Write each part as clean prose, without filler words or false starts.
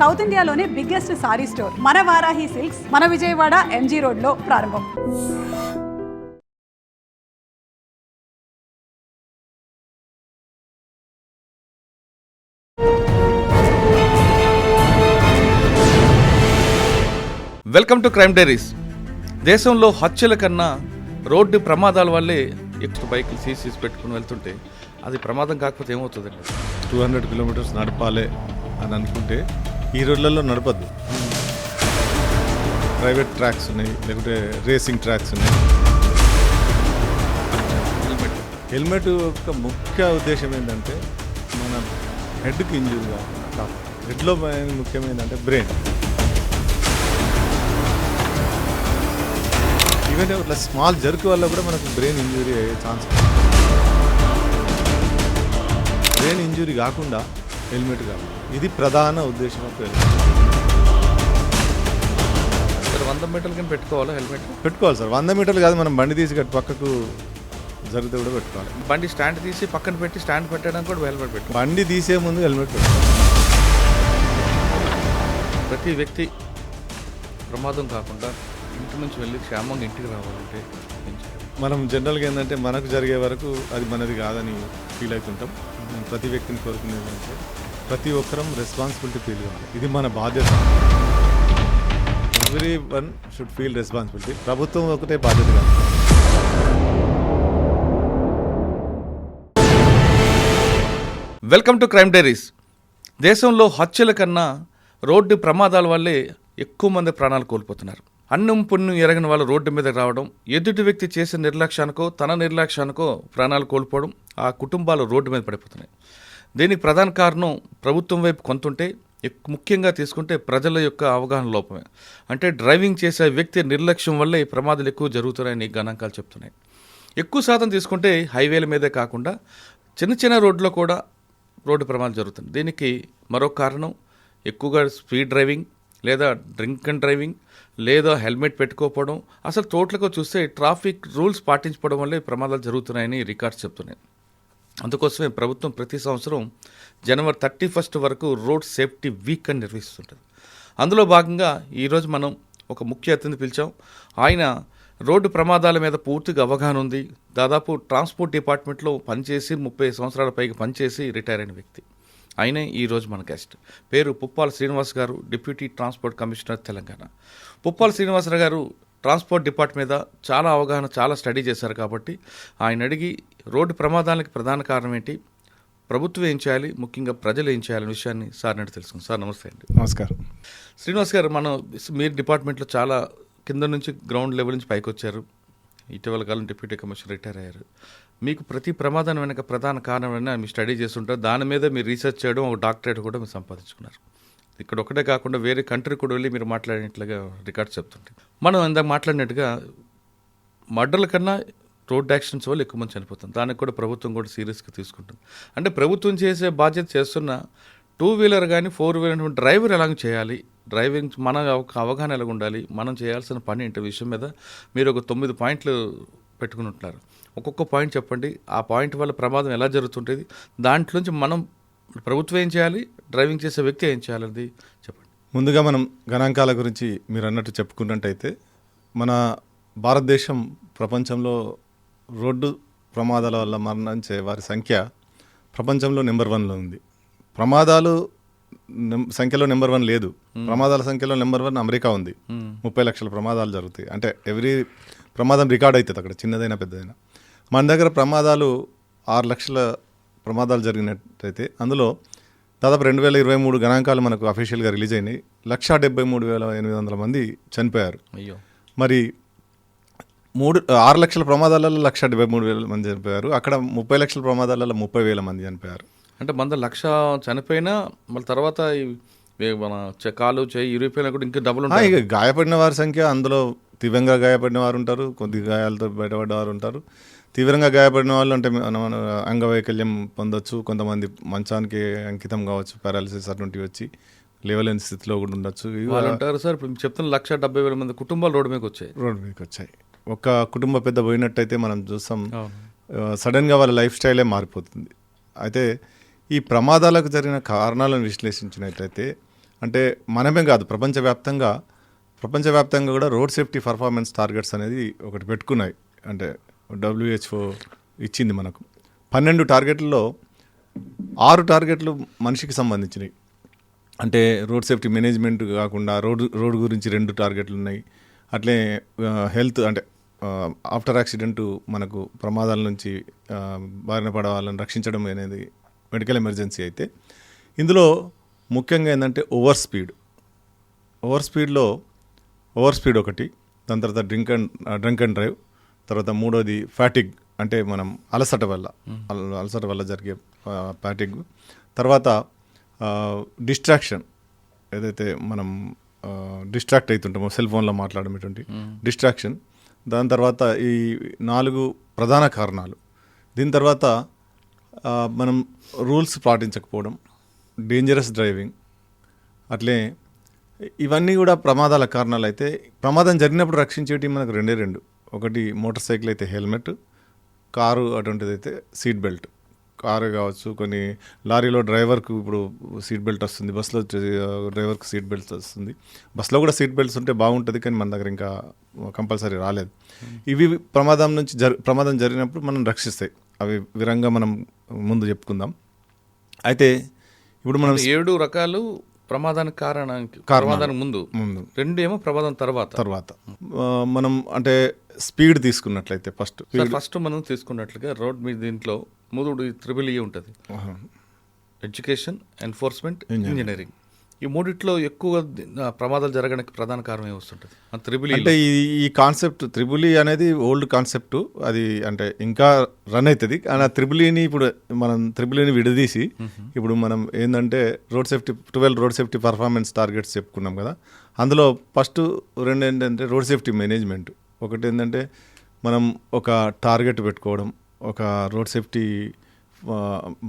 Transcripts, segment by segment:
South ఇండియాలోనే biggest sorry store మన Varahi silks మన విజయవాడ ఎంజీ రోడ్లో ప్రారంభం. Welcome to crime diaries. దేశంలో హత్యల కన్నా రోడ్డు ప్రమాదాల వల్లే ఎక్కువ బైకులు సీసీస్ పెట్టుకుని వెళ్తుంటే అది ప్రమాదం కాకపోతే ఏమవుతుందండి? 200 కిలోమీటర్స్ నడపాలి అని అనుకుంటే ఈ రోడ్లలో నడపద్దు. ప్రైవేట్ ట్రాక్స్ ఉన్నాయి, లేకుంటే రేసింగ్ ట్రాక్స్ ఉన్నాయి. హెల్మెట్ యొక్క ముఖ్య ఉద్దేశం ఏంటంటే మన హెడ్కి ఇంజూరీ కాకుండా హెడ్లో ముఖ్యం ఏంటంటే బ్రెయిన్. ఈవెన్ ఇట్లా స్మాల్ జర్క్ వల్ల కూడా మనకు బ్రెయిన్ ఇంజూరీ అయ్యే ఛాన్స్. బ్రెయిన్ ఇంజూరీ కాకుండా హెల్మెట్ కావాలి, ఇది ప్రధాన ఉద్దేశం. 100 మీటర్లకి పెట్టుకోవాలా హెల్మెట్? పెట్టుకోవాలి సార్. 100 మీటర్లు కాదు, మనం బండి తీసి పక్కకు జరిగితే కూడా పెట్టుకోవాలి. బండి స్టాండ్ తీసి పక్కన పెట్టి స్టాండ్ పెట్టడానికి కూడా హెల్మెట్ పెట్టు. బండి తీసే ముందు హెల్మెట్ పెట్టుకోవాలి. ప్రతి వ్యక్తి ప్రమాదం కాకుండా ఇంటి నుంచి వెళ్ళి క్షేమంగా ఇంటికి రావాలంటే మనం జనరల్గా ఏంటంటే మనకు జరిగే వరకు అది మనది కాదని ఫీల్ అవుతుంటాం. నేను ప్రతి వ్యక్తిని కోరుకునేది ఏంటంటే ప్రతి ఒక్కరం రెస్పాన్సిబిలిటీ ఫీల్ కావాలి, ఇది మన బాధ్యత. Every one should feel responsibility. ప్రభుత్వం ఒకటే బాధ్యత కాదు. Welcome to crime diaries. దేశంలో హత్యల కన్నా రోడ్డు ప్రమాదాల వల్లే ఎక్కువ మంది ప్రాణాలు కోల్పోతున్నారు. అన్నం పుణ్యం ఎరగని వాళ్ళు రోడ్డు మీద రావడం, ఎదుటి వ్యక్తి చేసే నిర్లక్ష్యానికో తన నిర్లక్ష్యానికో ప్రాణాలు కోల్పోవడం, ఆ కుటుంబాలు రోడ్డు మీద పడిపోతున్నాయి. దీనికి ప్రధాన కారణం ప్రభుత్వం వైపు కొంతుంటే ముఖ్యంగా తీసుకుంటే ప్రజల యొక్క అవగాహన లోపమే. అంటే డ్రైవింగ్ చేసే వ్యక్తి నిర్లక్ష్యం వల్లే ఈ ప్రమాదాలు ఎక్కువ జరుగుతున్నాయని గణాంకాలు చెప్తున్నాయి. ఎక్కువ శాతం తీసుకుంటే హైవేల మీదే కాకుండా చిన్న చిన్న రోడ్లో కూడా రోడ్డు ప్రమాదాలు జరుగుతుంది. దీనికి మరో కారణం ఎక్కువగా స్పీడ్ డ్రైవింగ్, లేదా డ్రింక్ అండ్ డ్రైవింగ్, లేదా హెల్మెట్ పెట్టుకోకపోవడం. అసలు టోటల్గా చూస్తే ట్రాఫిక్ రూల్స్ పాటించడం వల్లే ప్రమాదాలు జరుగుతున్నాయని రికార్డ్స్ చెప్తున్నాయి. అందుకోసమే ప్రభుత్వం ప్రతి సంవత్సరం జనవరి 31 వరకు రోడ్ సేఫ్టీ వీక్ అని నిర్వహిస్తుంటుంది. అందులో భాగంగా ఈరోజు మనం ఒక ముఖ్య అతిథిని పిలిచాం. ఆయన రోడ్డు ప్రమాదాల మీద పూర్తిగా అవగాహన ఉంది. దాదాపు ట్రాన్స్పోర్ట్ డిపార్ట్మెంట్లో పనిచేసి 30 సంవత్సరాల పైగా పనిచేసి రిటైర్ అయిన వ్యక్తి. ఆయనే ఈరోజు మన గెస్ట్. పేరు పుప్పాల శ్రీనివాస్ గారు, deputy transport commissioner Telangana. Puppala Srinivasarao గారు ట్రాన్స్పోర్ట్ డిపార్ట్మెంట్ మీద చాలా అవగాహన, చాలా స్టడీ చేశారు. కాబట్టి ఆయన అడిగి రోడ్డు ప్రమాదాలకు ప్రధాన కారణం ఏంటి, ప్రభుత్వం ఏం చేయాలి, ముఖ్యంగా ప్రజలు ఏం చేయాలనే విషయాన్ని సార్ నడి తెలుసుకుంది. సార్ నమస్తే అండి. నమస్కారం. శ్రీనివాస్ గారు, మీరు డిపార్ట్మెంట్లో చాలా కింద నుంచి గ్రౌండ్ లెవెల్ నుంచి పైకి వచ్చారు. ఇటీవల కాలం డిప్యూటీ కమిషనర్ రిటైర్ అయ్యారు. మీకు ప్రతి ప్రమాదం వెనక ప్రధాన కారణం మీరు స్టడీ చేస్తుంటారు. దాని మీద మీరు రీసెర్చ్ చేయడం, ఒక డాక్టరేట్ కూడా మీరు సంపాదించుకున్నారు. ఇక్కడ ఒకటే కాకుండా వేరే కంట్రీ కూడా వెళ్ళి మీరు మాట్లాడినట్లుగా రికార్డ్స్ చెప్తుంటాయి. మనం ఇందాక మాట్లాడినట్టుగా మర్డర్ల కన్నా రోడ్ యాక్సిడెంట్స్ వల్ల ఎక్కువ మంది చనిపోతుంది. దానికి కూడా ప్రభుత్వం కూడా సీరియస్గా తీసుకుంటుంది. అంటే ప్రభుత్వం చేసే బాధ్యత చేస్తున్న 2 వీలర్ కానీ 4 వీలర్ డ్రైవర్ ఎలాగ చేయాలి, డ్రైవింగ్ మన అవగాహన ఎలాగ ఉండాలి, మనం చేయాల్సిన పని ఏంటి విషయం మీద మీరు ఒక 9 పాయింట్లు పెట్టుకుని ఉంటున్నారు. ఒక్కొక్క పాయింట్ చెప్పండి. ఆ పాయింట్ వల్ల ప్రమాదం ఎలా జరుగుతుంటుంది, దాంట్లోంచి మనం ప్రభుత్వం ఏం చేయాలి, డ్రైవింగ్ చేసే వ్యక్తి ఏం చేయాలనేది చెప్పండి. ముందుగా మనం గణాంకాల గురించి మీరు అన్నట్టు చెప్పుకున్నట్టయితే మన భారతదేశం ప్రపంచంలో రోడ్డు ప్రమాదాల వల్ల మరణించే వారి సంఖ్య ప్రపంచంలో నెంబర్ 1లో ఉంది. ప్రమాదాలు సంఖ్యలో నెంబర్ 1 లేదు. ప్రమాదాల సంఖ్యలో నెంబర్ 1 అమెరికా ఉంది. 30 లక్షల ప్రమాదాలు జరుగుతాయి. అంటే ఎవ్రీ ప్రమాదం రికార్డ్ అవుతుంది అక్కడ, చిన్నదైనా పెద్దదైనా. మన దగ్గర ప్రమాదాలు 6 లక్షల ప్రమాదాలు జరిగినట్టయితే అందులో దాదాపు 2023 గణాంకాలు మనకు అఫీషియల్గా రిలీజ్ అయినాయి. 1,73,800 మంది చనిపోయారు. అయ్యో. మరి 6 లక్షల ప్రమాదాలలో 1,73,000 మంది చనిపోయారు. అక్కడ 30 లక్షల ప్రమాదాలలో 30,000 మంది చనిపోయారు. అంటే మన 1,00,000 చనిపోయినా మళ్ళీ తర్వాత మన కాలు చేయి ఇరిగిపోయినా కూడా ఇంకా డబుల్ ఉంటాయి. ఇక గాయపడిన వారి సంఖ్య అందులో తీవ్రంగా గాయపడిన వారు ఉంటారు, కొద్ది గాయాలతో బయటపడ్డ వారు ఉంటారు. తీవ్రంగా గాయపడిన వాళ్ళు అంటే మన అంగవైకల్యం పొందొచ్చు, కొంతమంది మంచానికి అంకితం కావచ్చు, పారాలిసిస్ అటువంటివి వచ్చి లేవలేని స్థితిలో కూడా ఉండొచ్చు. వాళ్ళు ఉంటారు సార్. ఇప్పుడు చెప్తున్న 1,70,000 మంది కుటుంబాలు రోడ్డు మీదకి వచ్చాయి. ఒక కుటుంబ పెద్ద పోయినట్టయితే మనం చూస్తాం, సడన్గా వాళ్ళ లైఫ్ స్టైలే మారిపోతుంది. అయితే ఈ ప్రమాదాలకు జరిగిన కారణాలను విశ్లేషించినట్లయితే అంటే మనమే కాదు, ప్రపంచవ్యాప్తంగా కూడా రోడ్ సేఫ్టీ పర్ఫార్మెన్స్ టార్గెట్స్ అనేది ఒకటి పెట్టుకున్నాయి. అంటే WHO ఇచ్చింది మనకు 12 టార్గెట్లలో 6 టార్గెట్లు మనిషికి సంబంధించినవి. అంటే రోడ్ సేఫ్టీ మేనేజ్మెంట్ కాకుండా రోడ్ గురించి 2 టార్గెట్లు ఉన్నాయి. అట్లే హెల్త్ అంటే ఆఫ్టర్ యాక్సిడెంట్ మనకు ప్రమాదాల నుంచి బారిన పడే వాళ్ళని రక్షించడం అనేది మెడికల్ ఎమర్జెన్సీ అయితే, ఇందులో ముఖ్యంగా ఏంటంటే ఓవర్ స్పీడ్ ఒకటి, దాని తర్వాత డ్రింక్ అండ్ డ్రైవ్, తర్వాత మూడోది ఫ్యాటిగ్ అంటే మనం అలసట వల్ల జరిగే ఫ్యాటిగ్, తర్వాత డిస్ట్రాక్షన్ ఏదైతే మనం డిస్ట్రాక్ట్ అవుతుంటామో సెల్ ఫోన్లో మాట్లాడేటువంటి డిస్ట్రాక్షన్, దాని తర్వాత ఈ 4 ప్రధాన కారణాలు. దీని తర్వాత మనం రూల్స్ పాటించకపోవడం, డేంజరస్ డ్రైవింగ్, అట్లే ఇవన్నీ కూడా ప్రమాదాల కారణాలు. అయితే ప్రమాదం జరిగినప్పుడు రక్షించేటి మనకు 2. ఒకటి మోటార్ సైకిల్ అయితే హెల్మెట్, కారు అటువంటిది అయితే సీట్ బెల్ట్. కారు కావచ్చు, కొన్ని లారీలో డ్రైవర్కు ఇప్పుడు సీట్ బెల్ట్ వస్తుంది, బస్సులో డ్రైవర్కి సీట్ బెల్ట్ వస్తుంది. బస్సులో కూడా సీట్ బెల్ట్స్ ఉంటే బాగుంటుంది, కానీ మన దగ్గర ఇంకా కంపల్సరీ రాలేదు. ఇవి ప్రమాదం జరిగినప్పుడు మనం రక్షిస్తాయి. అవి వివరంగా మనం ముందు చెప్పుకుందాం. అయితే ఇప్పుడు మనం 7 రకాలు ప్రమాదానికి ప్రమాదానికి ముందు 2 ఏమో ప్రమాదం తర్వాత మనం అంటే స్పీడ్ తీసుకున్నట్లయితే ఫస్ట్ మనం తీసుకున్నట్లుగా రోడ్ మీద దీంట్లో 3 3E ఉంటుంది: ఎడ్యుకేషన్, ఎన్ఫోర్స్మెంట్, ఇంజనీరింగ్. ఈ మూడిట్లో ఎక్కువ ప్రమాదాలు జరగడానికి ప్రధాన కారణం ఏమొస్తుంటుంది? అంటే ఈ కాన్సెప్ట్ త్రిబులి అనేది ఓల్డ్ కాన్సెప్ట్, అది అంటే ఇంకా రన్ అవుతుంది. కానీ ఆ త్రిబులిని ఇప్పుడు మనం త్రిబులిని విడదీసి ఇప్పుడు మనం ఏంటంటే 12 రోడ్ సేఫ్టీ పర్ఫార్మెన్స్ టార్గెట్స్ చెప్పుకున్నాం కదా. అందులో ఫస్ట్ 2 ఏంటంటే రోడ్ సేఫ్టీ మేనేజ్మెంట్. ఒకటి ఏంటంటే మనం ఒక టార్గెట్ పెట్టుకోవడం, ఒక రోడ్ సేఫ్టీ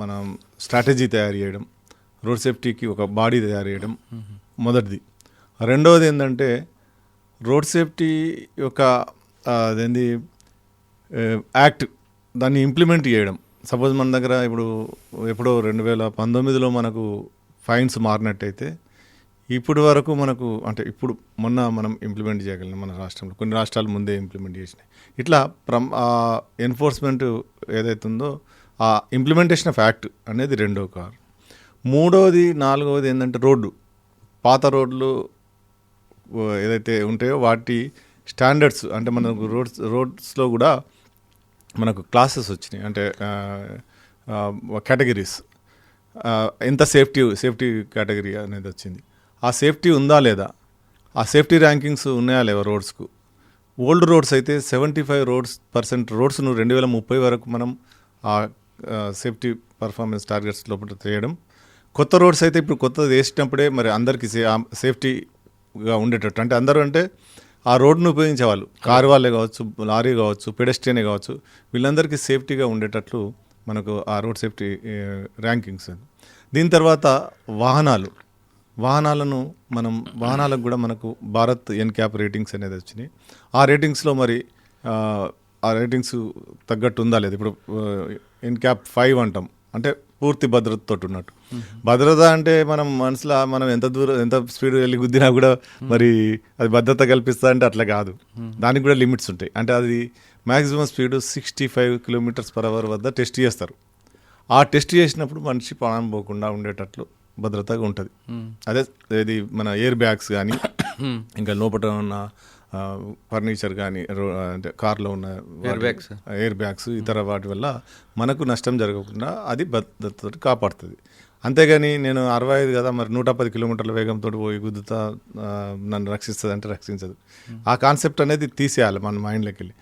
మనం స్ట్రాటజీ తయారు చేయడం, రోడ్ సేఫ్టీకి ఒక బాడీ తయారు చేయడం మొదటిది. రెండవది ఏంటంటే రోడ్ సేఫ్టీ యొక్క అదేంది యాక్ట్, దాన్ని ఇంప్లిమెంట్ చేయడం. సపోజ్ మన దగ్గర ఎప్పుడో 2019లో మనకు ఫైన్స్ మారినట్టయితే ఇప్పటి వరకు మనకు అంటే మొన్న మనం ఇంప్లిమెంట్ చేయగలిగిన మన రాష్ట్రంలో, కొన్ని రాష్ట్రాలు ముందే ఇంప్లిమెంట్ చేసినాయి. ఇట్లా ఎన్ఫోర్స్మెంట్ ఏదైతే ఉందో ఆ ఇంప్లిమెంటేషన్ ఆఫ్ యాక్ట్ అనేది 2వ కారణం. 3వది 4వది ఏంటంటే పాత రోడ్లు ఏదైతే ఉంటాయో వాటి స్టాండర్డ్స్, అంటే మనకు రోడ్స్లో కూడా మనకు క్లాసెస్ వచ్చినాయి. అంటే కేటగిరీస్, ఎంత సేఫ్టీ కేటగిరీ అనేది వచ్చింది. ఆ సేఫ్టీ ఉందా లేదా, ఆ సేఫ్టీ ర్యాంకింగ్స్ ఉన్నాయా లేవా రోడ్స్కు. ఓల్డ్ రోడ్స్ అయితే 75% రోడ్స్ను 2030 వరకు మనం ఆ సేఫ్టీ పర్ఫార్మెన్స్ టార్గెట్స్ లోపల చేయడం. కొత్త రోడ్స్ అయితే ఇప్పుడు కొత్తది వేసినప్పుడే మరి అందరికీ సేఫ్టీగా ఉండేటట్టు, అంటే అందరూ అంటే ఆ రోడ్ను ఉపయోగించే వాళ్ళు, కారు వాళ్ళే కావచ్చు, లారీ కావచ్చు, పెడెస్ట్రియనే కావచ్చు, వీళ్ళందరికీ సేఫ్టీగా ఉండేటట్లు మనకు ఆ రోడ్ సేఫ్టీ ర్యాంకింగ్స్. దీని తర్వాత వాహనాలకు కూడా మనకు భారత్ ఎన్క్యాప్ రేటింగ్స్ అనేది వచ్చినాయి. ఆ రేటింగ్స్లో మరి ఆ రేటింగ్స్ తగ్గట్టు ఉందా లేదు. ఇప్పుడు ఎన్క్యాప్ 5 అంటాం, అంటే పూర్తి భద్రతతో ఉన్నట్టు. భద్రత అంటే మనం మనసులో మనం ఎంత స్పీడ్ వెళ్ళి గుద్దినా కూడా మరి అది భద్రత కల్పిస్తా అంటే అట్లా కాదు, దానికి కూడా లిమిట్స్ ఉంటాయి. అంటే అది మ్యాక్సిమం స్పీడ్ 65 km/h వద్ద టెస్ట్ చేస్తారు. ఆ టెస్ట్ చేసినప్పుడు మనిషి ప్రాణం పోకుండా ఉండేటట్లు భద్రతగా ఉంటుంది. అదే ఇది మన ఎయిర్ బ్యాగ్స్ కానీ, ఇంకా లోపల ఉన్న ఫర్నిచర్ కానీ, అంటే కార్లో ఉన్న ఎయిర్ బ్యాగ్స్, ఇతర వాటి వల్ల మనకు నష్టం జరగకుండా అది భద్రతతో కాపాడుతుంది. అంతేగాని నేను 65 కదా మరి 110 km వేగంతో పోయి గుద్దుతా నన్ను రక్షిస్తుంది అంటే రక్షించదు. ఆ కాన్సెప్ట్ అనేది తీసేయాలి మన మైండ్లోకి వెళ్ళి.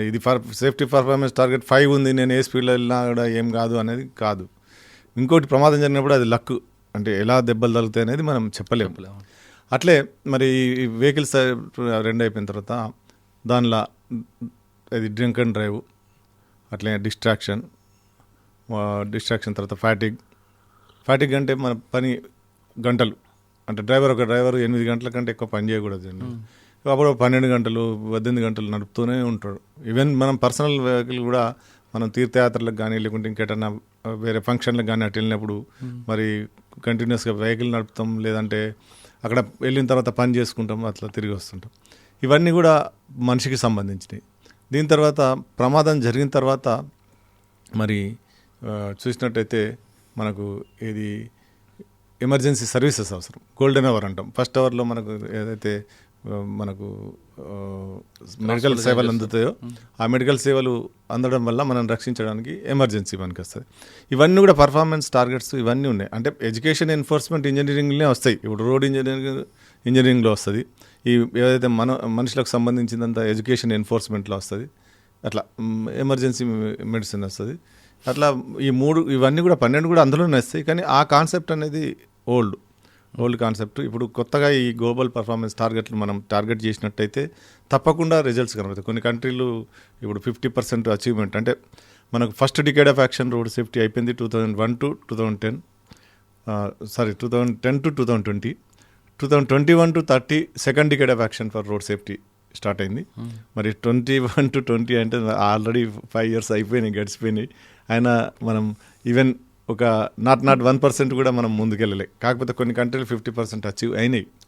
ఇది సేఫ్టీ పర్ఫార్మెన్స్ టార్గెట్ 5 ఉంది, నేను ఏ స్పీడ్లో వెళ్ళినా కూడా ఏం కాదు అనేది కాదు. ఇంకోటి ప్రమాదం జరిగినప్పుడు అది లక్, అంటే ఎలా దెబ్బలు తగులుతాయి అనేది మనం చెప్పలేము. అట్లే మరి ఈ వెహికల్స్ 2 అయిపోయిన తర్వాత దానిలో ఇది డ్రింక్ అండ్ డ్రైవ్, అట్లే డిస్ట్రాక్షన్ తర్వాత ఫ్యాటిగ్ అంటే మన పని గంటలు, అంటే డ్రైవర్ 8 గంటల కంటే ఎక్కువ పని చేయకూడదు. అప్పుడు 12 గంటలు 18 గంటలు నడుపుతూనే ఉంటాడు. ఈవెన్ మనం పర్సనల్ వెహికల్ కూడా మనం తీర్థయాత్రలకు కానీ లేకుంటే ఇంకెటన్నా వేరే ఫంక్షన్లకు కానీ అటు వెళ్ళినప్పుడు మరి కంటిన్యూస్గా వెహికల్ నడుపుతాం, లేదంటే అక్కడ వెళ్ళిన తర్వాత పని చేసుకుంటాం, అట్లా తిరిగి వస్తుంటాం. ఇవన్నీ కూడా మనిషికి సంబంధించినవి. దీని తర్వాత ప్రమాదం జరిగిన తర్వాత మరి చూసినట్టయితే మనకు ఇది ఎమర్జెన్సీ సర్వీసెస్ అవసరం. గోల్డెన్ అవర్ అంటాం. ఫస్ట్ అవర్లో మనకు ఏదైతే మనకు మెడికల్ సేవలు అందుతాయో ఆ మెడికల్ సేవలు అందడం వల్ల మనం రక్షించడానికి ఎమర్జెన్సీ మనకి వస్తుంది. ఇవన్నీ కూడా పర్ఫార్మెన్స్ టార్గెట్స్ ఇవన్నీ ఉన్నాయి. అంటే ఎడ్యుకేషన్ ఎన్ఫోర్స్మెంట్ ఇంజనీరింగ్లోనే వస్తాయి. ఇప్పుడు రోడ్ ఇంజనీరింగ్లో వస్తుంది. ఈ ఏదైతే మనుషులకు సంబంధించినంత ఎడ్యుకేషన్ ఎన్ఫోర్స్మెంట్లో వస్తుంది. అట్లా ఎమర్జెన్సీ మెడిసిన్ వస్తుంది. అట్లా ఇవన్నీ కూడా 12 కూడా అందులోనే వస్తాయి. కానీ ఆ కాన్సెప్ట్ అనేది ఓల్డ్ కాన్సెప్ట్. ఇప్పుడు కొత్తగా ఈ గ్లోబల్ పర్ఫార్మెన్స్ టార్గెట్లు మనం టార్గెట్ చేసినట్టయితే తప్పకుండా రిజల్ట్స్ కనబడతాయి. కొన్ని కంట్రీలు ఇప్పుడు 50% అచీవ్మెంట్, అంటే మనకు first decade of action road safety అయిపోయింది 2001 to 2010, 2010 to 2020, 2021 to 30 second decade of action for road safety start అయింది. మరి 21 to 20 అంటే ఆల్రెడీ 5 years అయిపోయినాయి, గడిచిపోయినాయి. అయినా మనం ఈవెన్ ఒక నాట్ 1% కూడా మనం ముందుకెళ్ళలే. కాకపోతే కొన్ని కంట్రీలు 50% అచీవ్ అయినాయి.